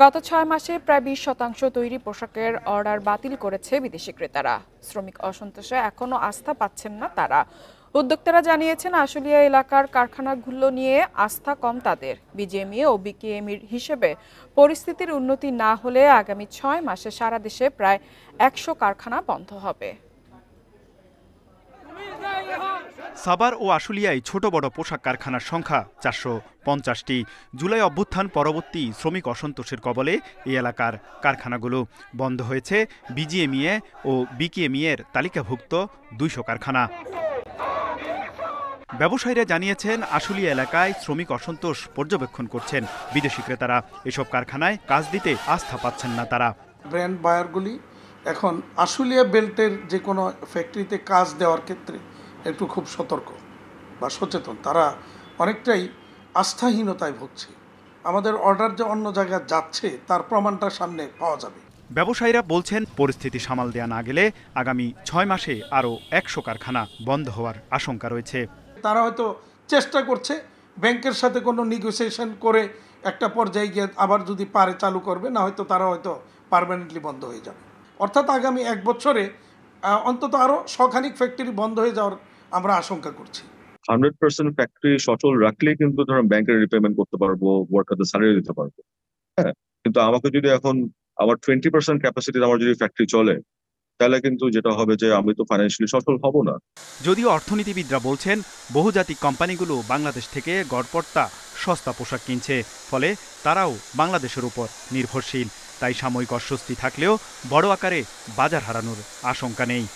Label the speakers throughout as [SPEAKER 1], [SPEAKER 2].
[SPEAKER 1] গত ৬ মাসে প্রায় ২০% তৈরি পোশাকের অর্ডার বাতিল করেছে বিদেশি ক্রেতারা। শ্রমিক অসন্তোষে এখনো আস্থা পাচ্ছেন না তারা। উদ্যোক্তারা জানিয়েছেন আশুলিয়া এলাকার কারখানাগুলো নিয়ে আস্থা কম তাদের। বিজিএমইএ ও বিকেএমইর হিসেবে পরিস্থিতির উন্নতি না হলে আগামী ৬ মাসে সারা দেশে প্রায় ১০০ কারখানা বন্ধ হবে।
[SPEAKER 2] সাভার ও আশুলিয়ায় ছোট বড় পোশাক কারখানার সংখ্যা ৪৫০টি। জুলাই অভ্যুত্থান পরবর্তী শ্রমিক অসন্তোষের কবলে এই এলাকার কারখানাগুলো বন্ধ হয়েছে। বিজিএমইএ ও বিকেএমইএর তালিকাভুক্ত ২০০ কারখানা। ব্যবসায়ীরা জানিয়েছেন আশুলিয়া এলাকায় শ্রমিক অসন্তোষ পর্যবেক্ষণ করছেন বিদেশি ক্রেতারা। এসব কারখানায় কাজ দিতে আস্থা পাচ্ছেন না তারা।
[SPEAKER 3] ব্র্যান্ড বায়ারগুলি এখন আশুলিয়া বেল্টের যে কোনো ফ্যাক্টরিতে কাজ দেওয়ার ক্ষেত্রে একটু খুব সতর্ক বা সচেতন। তারা অনেকটাই আস্থাহীনতায় ভুগছে। আমাদের অর্ডার যে অন্য জায়গায় যাচ্ছে তার প্রমাণটা সামনে পাওয়া যাবে।
[SPEAKER 2] ব্যবসায়ীরা বলছেন পরিস্থিতি সামাল দেওয়া না গেলে আগামী ৬ মাসে আরও ১০০ কারখানা বন্ধ হওয়ার আশঙ্কা রয়েছে।
[SPEAKER 3] তারা হয়তো চেষ্টা করছে ব্যাংকের সাথে কোনো নেগোসিয়েশন করে একটা পর্যায়ে গিয়ে আবার যদি পারে চালু করবে, না হয়তো তারা হয়তো পার্মানেন্টলি বন্ধ হয়ে যাবে। অর্থাৎ আগামী ১ বছরে অন্তত আরও ১০০ ফ্যাক্টরি বন্ধ হয়ে যাওয়ার আমরা আশঙ্কা করছি।
[SPEAKER 4] 100% ফ্যাক্টরি সচল রাখলে কিন্তু ধরুন ব্যাংকের রিপেমেন্ট করতে পারবো, ওয়ার্কারদের স্যালারি দিতে পারবো। হ্যাঁ, কিন্তু আমাকে যদি এখন আমার 20% ক্যাপাসিটির আমার যদি ফ্যাক্টরি চলে, তাহলে কিন্তু যেটা হবে যে আমি তো ফাইন্যান্সিয়ালি সচল হব না।
[SPEAKER 2] যদিও অর্থনীতিবিদরা বলছেন বহুজাতিক কোম্পানিগুলো বাংলাদেশ থেকে গড়পড়তা সস্তা পোশাক কিনছে, ফলে তারাও বাংলাদেশের উপর নির্ভরশীল। তাই সাময়িক অস্বস্তি থাকলেও বড় আকারে বাজার হারানোর আশঙ্কা নেই।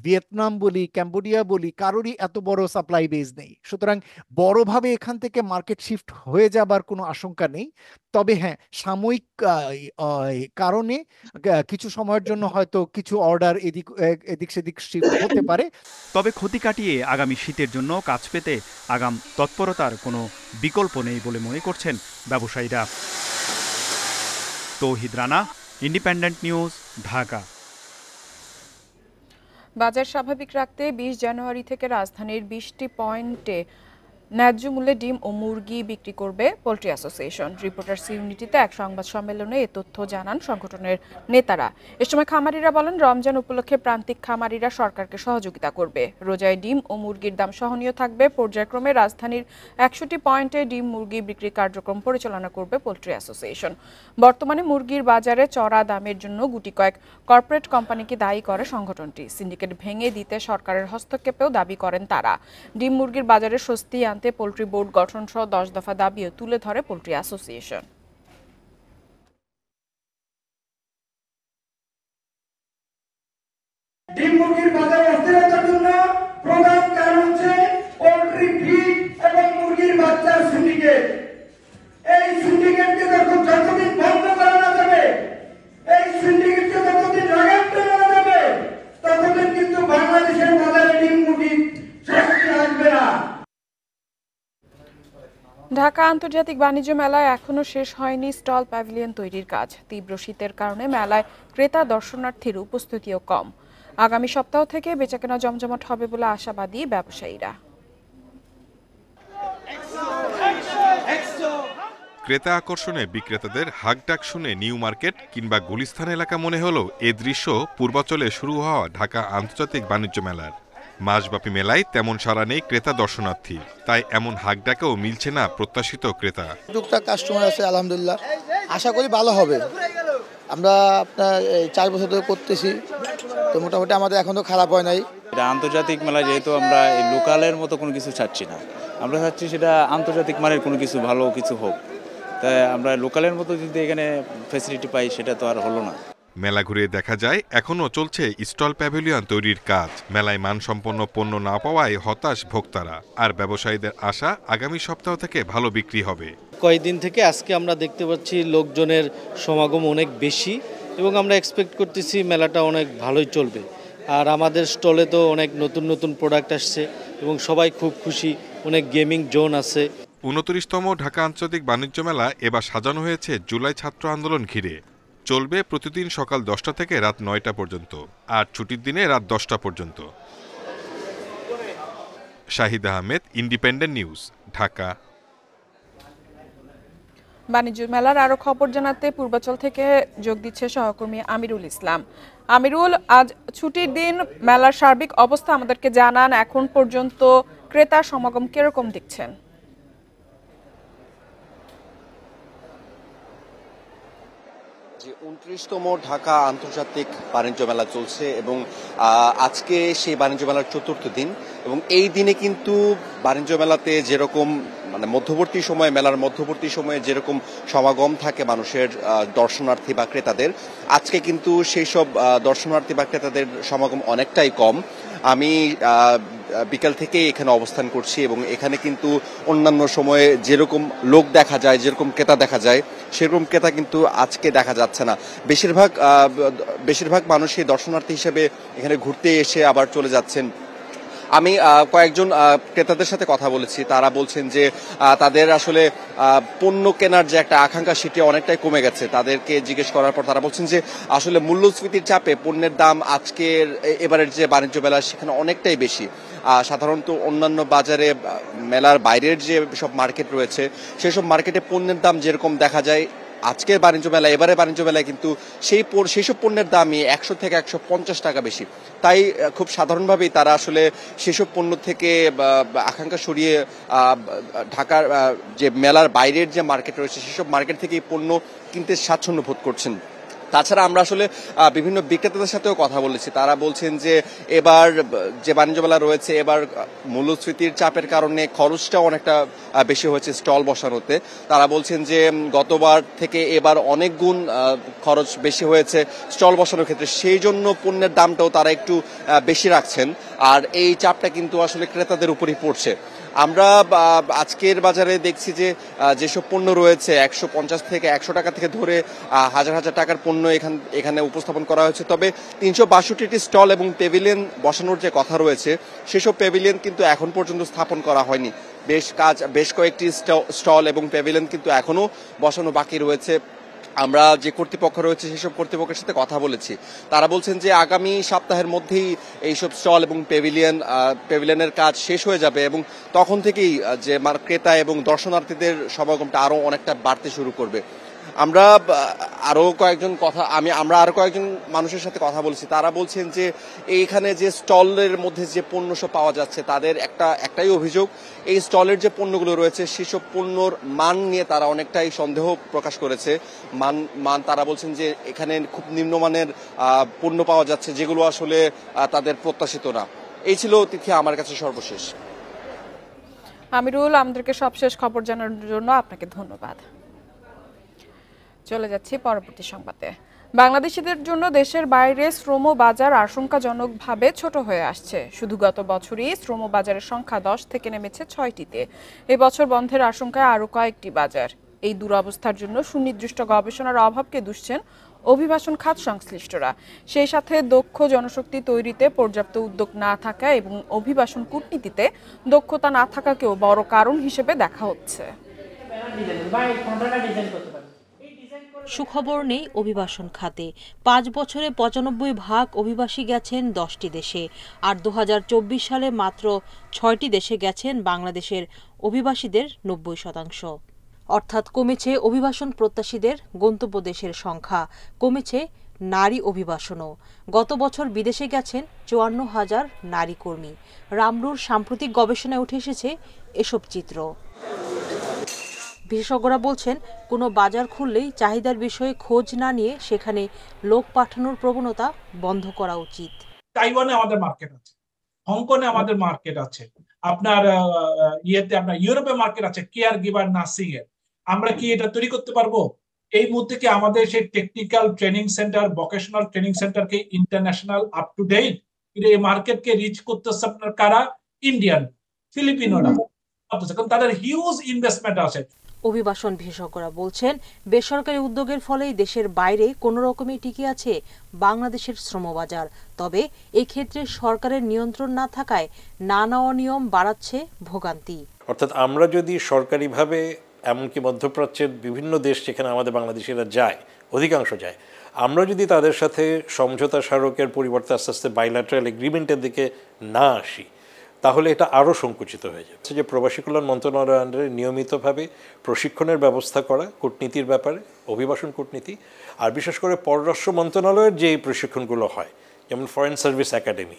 [SPEAKER 5] ভিয়েতনাম বলি, ক্যাম্বোডিয়া বলি, কারোরই এত বড় সাপ্লাই বেজ নেই। সুতরাং বড়ভাবে এখান থেকে মার্কেট শিফট হয়ে যাবার কোনো আশঙ্কা নেই। তবে হ্যাঁ, সাময়িক কারণে কিছু সময়ের জন্য হয়তো কিছু অর্ডার এদিক সেদিক শিফট হতে পারে।
[SPEAKER 2] তবে ক্ষতি কাটিয়ে আগামী শীতের জন্য কাজ পেতে আগাম তৎপরতার কোনো বিকল্প নেই বলে মনে করছেন ব্যবসায়ীরা। তৌহিদ রানা, ইন্ডিপেন্ডেন্ট নিউজ, ঢাকা।
[SPEAKER 1] বাজার স্বাভাবিক রাখতে ২০ জানুয়ারি থেকে রাজধানীর ২০টি পয়েন্টে ন্যায্য মূল্যে ডিম ও মুরগি বিক্রি করবে পোল্ট্রি অ্যাসোসিয়েশন। রিপোর্টার্স ইউনিটিতে এক সংবাদ সম্মেলনে এ তথ্য জানান সংগঠনের নেতারা। এ সময় খামারিরা বলেন, রমজান উপলক্ষে প্রান্তিক খামারিরা সরকারকে সহযোগিতা করবে। রোজায় ডিম ও মুরগির দাম সহনীয় থাকবে। পর্যায়ক্রমে রাজধানীর ১০০টি পয়েন্টে ডিম মুরগি বিক্রি কার্যক্রম পরিচালনা করবে পোল্ট্রি অ্যাসোসিয়েশন। বর্তমানে মুরগির বাজারে চড়া দামের জন্য গুটি কয়েক কর্পোরেট কোম্পানিকে দায়ী করে সংগঠনটি। সিন্ডিকেট ভেঙে দিতে সরকারের হস্তক্ষেপেও দাবি করেন তারা। ডিম মুরগির বাজারে স্বস্তি আনতে পোল্ট্রি বোর্ড গঠন সহ ১০ দফা দাবিও তুলে ধরে পোল্ট্রি অ্যাসোসিয়েশন।
[SPEAKER 6] ডিম মুরগির বাজারে অস্থিরতার জন্য প্রধান কারণ হচ্ছে পোল্ট্রি ফিড এবং মুরগির বাচ্চার সিন্ডিকেট। এই সিন্ডিকেটকে যতদিন বন্ধ করা না যাবে, এই সিন্ডিকেটকে যতদিন লাগাম টানা না যাবে, ততদিন কিন্তু বাংলাদেশের বাজারে ডিম মুরগি স্বস্তি আসবে না।
[SPEAKER 1] ঢাকা আন্তর্জাতিক বাণিজ্য মেলায় এখনো শেষ হয়নি স্টল প্যাভিলিয়ন তৈরির কাজ। তীব্র শীতের কারণে মেলায় ক্রেতা দর্শনার্থীর উপস্থিতিও কম। আগামী সপ্তাহ থেকে বেচাকেনা জমজমাট হবে বলে আশাবাদী ব্যবসায়ীরা।
[SPEAKER 7] ক্রেতা আকর্ষণে বিক্রেতাদের হাকডাক শুনে নিউ মার্কেট কিংবা গুলিস্তান এলাকা মনে হলো এ দৃশ্য পূর্বাচলে শুরু হওয়া ঢাকা আন্তর্জাতিক বাণিজ্য মেলার। মাসব্যাপী মেলায় তেমন সাড়া নেই ক্রেতা দর্শনার্থী, তাই এমন হাকডাকেও মিলছে না প্রত্যাশিত ক্রেতা।
[SPEAKER 8] টুকটাক কাস্টমার আছে, আলহামদুলিল্লাহ, আশা করি ভালো হবে। আমরা আপনার 4 বছর ধরে করতেছি, তো মোটামুটি আমাদের এখন তো খারাপ হয় নাই।
[SPEAKER 9] এটা আন্তর্জাতিক মেলা, যেহেতু আমরা এই লোকালের মতো কোনো কিছু চাচ্ছি না, আমরা চাচ্ছি সেটা আন্তর্জাতিক মানের কোনো কিছু ভালো কিছু হোক। তাই আমরা লোকালের মতো যদি এখানে ফ্যাসিলিটি পাই, সেটা তো আর হলো না।
[SPEAKER 7] মেলা ঘুরে দেখা যায় এখনও চলছে স্টল প্যাভিলিয়ন তৈরির কাজ। মেলায় মানসম্পন্ন পণ্য না পাওয়ায় হতাশ ভোক্তারা, আর ব্যবসায়ীদের আশা আগামী সপ্তাহ থেকে ভালো বিক্রি হবে।
[SPEAKER 10] কয়েকদিন থেকে আজকে আমরা দেখতে পাচ্ছি লোকজনের সমাগম অনেক বেশি, এবং আমরা এক্সপেক্ট করতেছি মেলাটা অনেক ভালোই চলবে। আর আমাদের স্টলে তো অনেক নতুন নতুন প্রোডাক্ট আসছে এবং সবাই খুব খুশি। অনেক গেমিং জোন আছে।
[SPEAKER 7] ২৯তম ঢাকা আন্তর্জাতিক বাণিজ্য মেলা এবার সাজানো হয়েছে জুলাই ছাত্র আন্দোলন ঘিরে। চলবে প্রতিদিন সকাল 10টা থেকে রাত 9টা পর্যন্ত, আর ছুটির দিনে রাত 10টা পর্যন্ত। Shahid Ahmed, independent news, Dhaka.
[SPEAKER 1] বাণিজ্য মেলার আরো খবর জানাতে পূর্বাচল থেকে যোগ দিচ্ছে সহকর্মী আমিরুল ইসলাম। আমিরুল, আজ ছুটির দিন, মেলার সার্বিক অবস্থা আমাদেরকে জানান। এখন পর্যন্ত ক্রেতা সমাগম কিরকম দেখছেন?
[SPEAKER 11] 29তম ঢাকা আন্তর্জাতিক বাণিজ্য মেলা চলছে এবং আজকে সেই বাণিজ্য মেলার ৪র্থ দিন এবং এই দিনে কিন্তু বাণিজ্য মেলাতে যেরকম মানে মেলার মধ্যবর্তী সময়ে যেরকম সমাগম থাকে মানুষের, দর্শনার্থী বা ক্রেতাদের, আজকে কিন্তু সেই সব দর্শনার্থী বা ক্রেতাদের সমাগম অনেকটাই কম। আমি বিকাল থেকে এখানে অবস্থান করছি এবং এখানে কিন্তু অন্যান্য সময়ে যেরকম লোক দেখা যায়, যেরকম ক্রেতা দেখা যায়, সেরকম ক্রেতা কিন্তু আজকে দেখা যাচ্ছে না। বেশিরভাগ মানুষই দর্শনার্থী হিসেবে এখানে ঘুরতে এসে আবার চলে যাচ্ছেন। আমি কয়েকজন ক্রেতাদের সাথে কথা বলেছি, তারা বলছেন যে তাদের আসলে পণ্য কেনার যে একটা আকাঙ্ক্ষা সেটি অনেকটাই কমে গেছে। তাদেরকে জিজ্ঞেস করার পর তারা বলছেন যে আসলে মূল্যস্ফীতির চাপে পণ্যের দাম আজকের এবারের যে বাণিজ্য মেলা সেখানে অনেকটাই বেশি। সাধারণত অন্যান্য বাজারে মেলার বাইরের যে সব মার্কেট রয়েছে সেসব মার্কেটে পণ্যের দাম যেরকম দেখা যায়, আজকের বাণিজ্য মেলা, এবারে বাণিজ্য মেলায় কিন্তু সেই সব পণ্যের দামই 100 থেকে 150 টাকা বেশি। তাই খুব সাধারণভাবেই তারা আসলে সেসব পণ্য থেকে আকাঙ্ক্ষা সরিয়ে ঢাকার যে মেলার বাইরের যে মার্কেট রয়েছে সেসব মার্কেট থেকে পণ্য কিনতে স্বাচ্ছন্দ্য বোধ করছেন। তাছাড়া আমরা আসলে বিভিন্ন বিক্রেতাদের সাথেও কথা বলেছি, তারা বলছেন যে এবার যে বাণিজ্য মেলা রয়েছে এবার মূল্যস্ফীতির চাপের কারণে খরচটাও অনেকটা বেশি হয়েছে স্টল বসানোতে। তারা বলছেন যে গতবার থেকে এবার অনেক গুণ খরচ বেশি হয়েছে স্টল বসানোর ক্ষেত্রে, সেই জন্য পণ্যের দামটাও তারা একটু বেশি রাখছেন। আর এই চাপটা কিন্তু আসলে ক্রেতাদের উপরই পড়ছে। আমরা আজকের বাজারে দেখছি যে যেসব পণ্য রয়েছে 150 থেকে 100 টাকা থেকে ধরে হাজার হাজার টাকার পণ্য এখানে উপস্থাপন করা হয়েছে। তবে 362টি স্টল এবং পেভিলিয়ন বসানোর যে কথা রয়েছে সেসব পেভিলিয়ন কিন্তু এখন পর্যন্ত স্থাপন করা হয়নি। বেশ কয়েকটি স্টল এবং পেভিলিয়ন কিন্তু এখনো বসানো বাকি রয়েছে। আমরা যে কর্তৃপক্ষ রয়েছে সেসব কর্তৃপক্ষের সাথে কথা বলেছি, তারা বলছেন যে আগামী সপ্তাহের মধ্যেই এইসব স্টল এবং পেভিলিয়নের কাজ শেষ হয়ে যাবে এবং তখন থেকেই যে ক্রেতা এবং দর্শনার্থীদের সমাগমটা আরো অনেকটা বাড়তে শুরু করবে। আমরা আরো কয়েকজন মানুষের সাথে কথা বলছি, তারা বলছেন যে এইখানে যে স্টলের মধ্যে যে পণ্য সব পাওয়া যাচ্ছে তাদের একটাই অভিযোগ, এই স্টলের যে পণ্যগুলো রয়েছে সেসব পণ্যর মান নিয়ে তারা অনেকটাই সন্দেহ প্রকাশ করেছে। মান তারা বলছেন যে এখানে খুব নিম্নমানের পণ্য পাওয়া যাচ্ছে যেগুলো আসলে তাদের প্রত্যাশিত না। এই ছিল তিথি আমার কাছে সর্বশেষ।
[SPEAKER 1] আমিরুল, আমাদেরকে সবশেষ খবর জানানোর জন্য আপনাকে ধন্যবাদ। চলে যাচ্ছি পরবর্তী সংবাদে। বাংলাদেশিদের জন্য দেশের বাইরে শ্রম বাজার আশঙ্কাজনকভাবে ছোট হয়ে আসছে। শুধু গত বছরই শ্রম বাজারের সংখ্যা 10 থেকে নেমেছে 6টিতে। এবছর বন্ধের আশঙ্কায় আরও কয়েকটি বাজার। এই দুরবস্থার জন্য সুনির্দিষ্ট গবেষণার অভাবকে দুষছেন অভিবাসন খাত সংশ্লিষ্টরা। সেই সাথে দক্ষ জনশক্তি তৈরিতে পর্যাপ্ত উদ্যোগ না থাকা এবং অভিবাসন কূটনীতিতে দক্ষতা না থাকাকেও বড় কারণ হিসেবে দেখা হচ্ছে।
[SPEAKER 12] সুখবর নেই অভিবাসন খাতে। 5 বছরে 95 অভিবাসী গেছেন 10টি দেশে, আর 2024 সালে মাত্র 6টি দেশে গেছেন বাংলাদেশের অভিবাসীদের 90%। অর্থাৎ কমেছে অভিবাসন প্রত্যাশীদের গন্তব্য দেশের সংখ্যা, কমেছে নারী অভিবাসনও। গত বছর বিদেশে গেছেন 54,000 নারী কর্মী। রামরুর সাম্প্রতিক গবেষণায় উঠে এসেছে এসব চিত্র। বিশেষজ্ঞরা বলছেন, কোনো বাজার খুললেই চাহিদার বিষয়ে খোঁজ না নিয়ে সেখানে লোক পাঠানোর প্রবণতা বন্ধ করা উচিত।
[SPEAKER 13] তাইওয়ানে আমাদের মার্কেট আছে, হংকংয়ে আমাদের মার্কেট আছে, আপনার ইউরোপে মার্কেট আছে কেয়ার গিভার নার্সিং এর। আমরা কি এটা তৈরি করতে পারবো? এই মুহূর্তে কি আমাদের সেই technical training centre, vocational training সেন্টারকে ইন্টারন্যাশনাল আপ টু ডেট এই মার্কেটকে রিচ করতেছে আপনার কারা? ইন্ডিয়ান, ফিলিপিনোরা, কারণ তাদের হিউজ ইনভেস্টমেন্ট আছে।
[SPEAKER 12] অভিবাসন বিশেষজ্ঞরা বলছেন, বেসরকারি উদ্যোগের ফলেই দেশের বাইরে কোনো রকমই টিকে আছে বাংলাদেশের শ্রমবাজার। তবে এক্ষেত্রে সরকারের নিয়ন্ত্রণ না থাকায় নানা অনিয়ম বাড়াচ্ছে ভোগান্তি।
[SPEAKER 14] অর্থাৎ আমরা যদি সরকারিভাবে, এমনকি মধ্যপ্রাচ্যের বিভিন্ন দেশ যেখানে আমাদের বাংলাদেশিরা যায়, অধিকাংশ যায়, আমরা যদি তাদের সাথে সমঝোতা স্মারকের পরিবর্তে আস্তে আস্তে বাইল্যাটারাল এগ্রিমেন্টের দিকে না আসি, তাহলে এটা আরও সংকুচিত হয়ে যাচ্ছে। যে প্রবাসী কল্যাণ মন্ত্রণালয়ের আন্ডারে নিয়মিতভাবে প্রশিক্ষণের ব্যবস্থা করা কূটনীতির ব্যাপারে, অভিবাসন কূটনীতি, আর বিশেষ করে পররাষ্ট্র মন্ত্রণালয়ের যে প্রশিক্ষণগুলো হয় যেমন ফরেন সার্ভিস একাডেমি,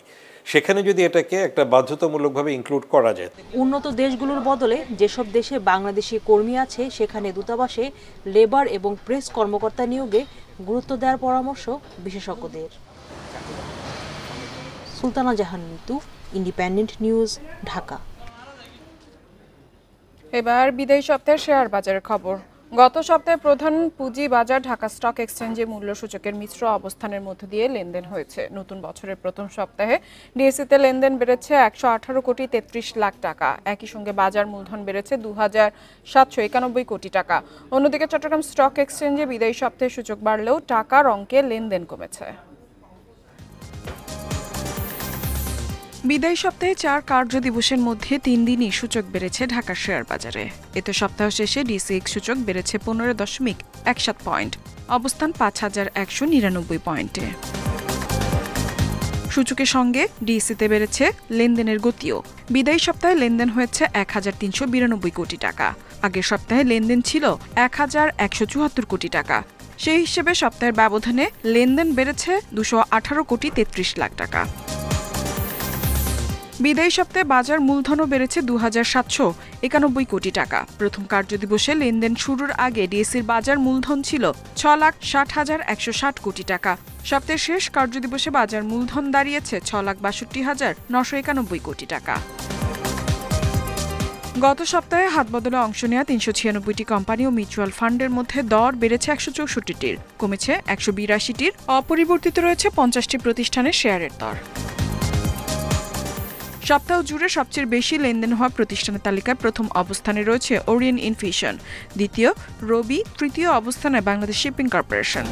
[SPEAKER 14] সেখানে যদি এটাকে একটা বাধ্যতামূলকভাবে ইনক্লুড করা যায়।
[SPEAKER 12] উন্নত দেশগুলোর বদলে যেসব দেশে বাংলাদেশি কর্মী আছে সেখানে দূতাবাসে লেবার এবং প্রেস কর্মকর্তা নিয়োগে গুরুত্ব দেওয়ার পরামর্শ বিশেষজ্ঞদের। সুলতানা জাহান মিতু, ইন্ডিপেন্ডেন্ট নিউজ, ঢাকা।
[SPEAKER 1] এবার বিদায়ী সপ্তাহের শেয়ার বাজারের খবর। গত সপ্তাহে প্রধান পুঁজি বাজার ঢাকা স্টক এক্সচেঞ্জে মূল্য সূচকের মিশ্র অবস্থানের মধ্য দিয়ে লেনদেন হয়েছে। নতুন বছরের প্রথম সপ্তাহে ডিএসইতে লেনদেন বেড়েছে 118 কোটি 33 লাখ টাকা। একই সঙ্গে বাজার মূলধন বেড়েছে 2791 কোটি টাকা। অন্যদিকে চট্টগ্রাম স্টক এক্সচেঞ্জে বিদায়ী সপ্তাহে সূচক বাড়লেও টাকার অঙ্কে লেনদেন কমেছে। বিদায়ী সপ্তাহে 4 কার্যদিবসের মধ্যে 3 দিনই সূচক বেড়েছে ঢাকার শেয়ার বাজারে। এতে সপ্তাহ শেষে ডিএসইএক্স সূচক বেড়েছে 15.17 পয়েন্ট, অবস্থান 5199 পয়েন্টে। সূচকের সঙ্গে ডিএসইতে বেড়েছে লেনদেনের গতিও। বিদায়ী সপ্তাহে লেনদেন হয়েছে 1392 কোটি টাকা। আগের সপ্তাহে লেনদেন ছিল 1174 কোটি টাকা। সেই হিসেবে সপ্তাহের ব্যবধানে লেনদেন বেড়েছে 218 কোটি 33 লাখ টাকা। বিদায়ী সপ্তাহে বাজার মূলধনও বেড়েছে 2791 কোটি টাকা। প্রথম কার্যদিবসে লেনদেন শুরুর আগে ডিএসইর বাজার মূলধন ছিল 6,60,160 কোটি টাকা। সপ্তাহের শেষ কার্যদিবসে বাজার মূলধন দাঁড়িয়েছে 6,62,991 কোটি টাকা। গত সপ্তাহে হাতবদলে অংশ নেওয়া 396টি কোম্পানি ও মিউচুয়াল ফান্ডের মধ্যে দর বেড়েছে 164টির, কমেছে 182টির। অপরিবর্তিত রয়েছে 50টি প্রতিষ্ঠানের শেয়ারের দর। সপ্তাহ জুড়ে সবচেয়ে বেশি লেনদেন হওয়া প্রতিষ্ঠানের তালিকায় প্রথম অবস্থানে রয়েছে ওরিয়েন্ট ইনফিউশন, দ্বিতীয় রবি, তৃতীয় অবস্থানে বাংলাদেশ শিপিং কর্পোরেশন।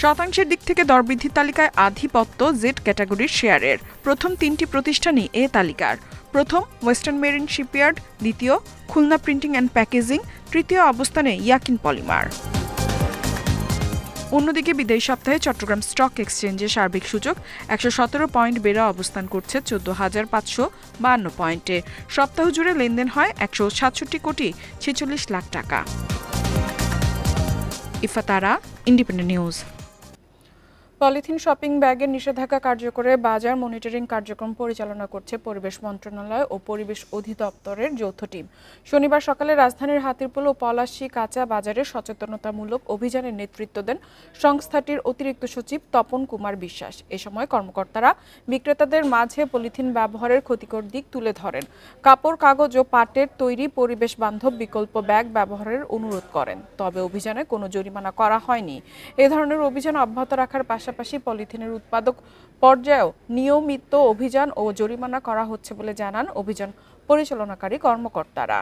[SPEAKER 1] শতাংশের দিক থেকে দরবৃদ্ধির তালিকায় আধিপত্য জেড ক্যাটাগরির শেয়ারের। প্রথম 3টি প্রতিষ্ঠানই এ তালিকার। প্রথম ওয়েস্টার্ন মেরিন শিপইয়ার্ড, দ্বিতীয় খুলনা প্রিন্টিং অ্যান্ড প্যাকেজিং, তৃতীয় অবস্থানে ইয়াকিন পলিমার। অন্যদিকে বিদায়ী সপ্তাহে চট্টগ্রাম স্টক এক্সচেঞ্জের সার্বিক সূচক 117 পয়েন্ট বেড়ে অবস্থান করছে 14,552 পয়েন্টে। সপ্তাহ জুড়ে লেনদেন হয় 167 কোটি 46 লাখ টাকা। ইফাতারা, ইন্ডিপেন্ডেন্ট নিউজ। পলিথিন শপিং ব্যাগের নিষেধাজ্ঞা কার্যকরে বাজার মনিটরিং কার্যক্রম পরিচালনা করছে পরিবেশ মন্ত্রণালয় ও পরিবেশ অধিদপ্তরের যৌথ টিম। শনিবার সকালে রাজধানীর হাতিরপুল ও পলাশী কাঁচা বাজারে সচেতনতামূলক অভিযানের নেতৃত্ব দেন সংস্থাটির অতিরিক্ত সচিব তপন কুমার বিশ্বাস। এ সময় কর্মকর্তারা বিক্রেতাদের মাঝে পলিথিন ব্যবহারের ক্ষতিকর দিক তুলে ধরেন। কাপড়, কাগজ ও পাটের তৈরি পরিবেশ বান্ধব বিকল্প ব্যাগ ব্যবহারের অনুরোধ করেন। তবে অভিযানে কোনো জরিমানা করা হয়নি। এ ধরনের অভিযান অব্যাহত রাখার পাশাপাশি পলিথিনের উৎপাদক পর্যায়েও নিয়মিত অভিযান ও জরিমানা করা হচ্ছে বলে জানান অভিযান পরিচালনাকারী কর্মকর্তারা।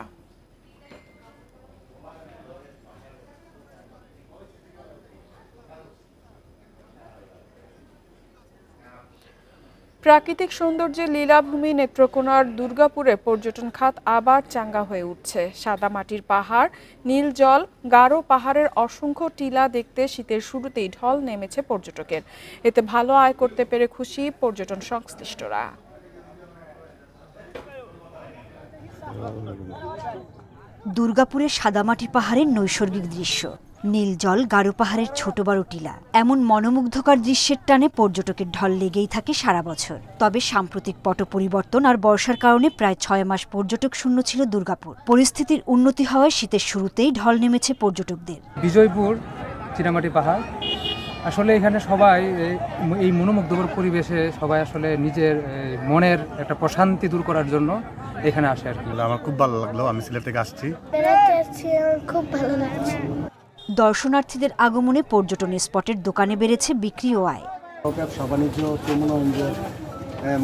[SPEAKER 1] প্রাকৃতিক সৌন্দর্যে লীলাভূমি নেত্রকোনার দুর্গাপুরে পর্যটন খাত আবার চাঙ্গা হয়ে উঠছে। সাদা মাটির পাহাড়, নীল জল, গারো পাহাড়ের অসংখ্য টিলা দেখতে শীতের শুরুতেই ঢল নেমেছে পর্যটকের। এতে ভালো আয় করতে পেরে খুশি পর্যটন সংশ্লিষ্টরা।
[SPEAKER 15] দুর্গাপুরের সাদামাটি পাহাড়ের নৈসর্গিক দৃশ্য, নীল জল, গারো পাহাড়ের ছোট বড় টিলা, এমন মনোমুগ্ধকর দৃশ্যের টানে পর্যটকের ঢল লেগেই থাকে সারা বছর। তবে সাম্প্রতিক পট পরিবর্তন আর বর্ষার কারণে প্রায় 6 মাস পর্যটক শূন্য ছিল দুর্গাপুর। পরিস্থিতির উন্নতি হওয়ায় শীতের শুরুতেই ঢল নেমেছে পর্যটকদের।
[SPEAKER 16] বিজয়পুর চীনামাটি পাহাড়, আসলে এখানে সবাই এই মনোমুগ্ধকর পরিবেশে সবাই আসলে নিজের মনের একটা প্রশান্তি দূর করার জন্য এখানে আসে আর কি।
[SPEAKER 17] আমার খুব ভালো লাগলো, আমি সিলেট থেকে আসছি।
[SPEAKER 15] খুব ভালো লাগছে। দর্শনার্থীদের আগমনে পর্যটন স্পটের দোকানে বেড়েছে বিক্রি ও আয়।
[SPEAKER 18] ব্যবসা বাণিজ্য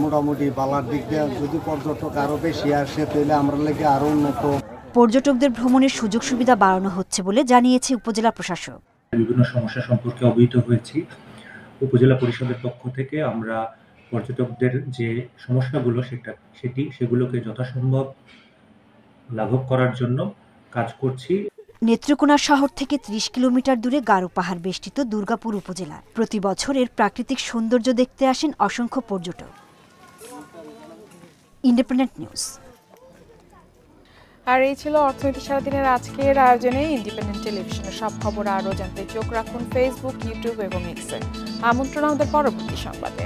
[SPEAKER 18] মোটামুটি বালার দিক দিয়ে যদি পর্যটক আরো বেশি আসে তাহলে আমরা লেগে আরো উন্নত।
[SPEAKER 15] পর্যটকদের ভ্রমণের সুযোগ সুবিধা বাড়ানো হচ্ছে বলে জানিয়েছে উপজেলা প্রশাসক।
[SPEAKER 19] বিভিন্ন সমস্যা সম্পর্কে অবহিত হয়েছি। উপজেলা পরিষদের পক্ষ থেকে আমরা পর্যটকদের যে সমস্যাগুলো সেগুলোকে যথাসম্ভব লাঘব করার জন্য কাজ করছি।
[SPEAKER 15] নেত্রকোনা শহর থেকে 30 কিলোমিটার দূরে গারো পাহাড় বেষ্টিত দুর্গাপুর উপজেলা। প্রতি বছর এর প্রাকৃতিক সৌন্দর্য দেখতে আসেন অসংখ্য পর্যটক। Independent news.
[SPEAKER 1] আর এই ছিল অর্থনীতি সারাদিনের আজকের আয়োজনে। ইন্ডিপেন্ডেন্ট টেলিভিশনের সব খবর আরও জানতে চোখ রাখুন ফেসবুক, ইউটিউব এবং এক্সে। আমন্ত্রণ আমাদের পরবর্তী সংবাদে।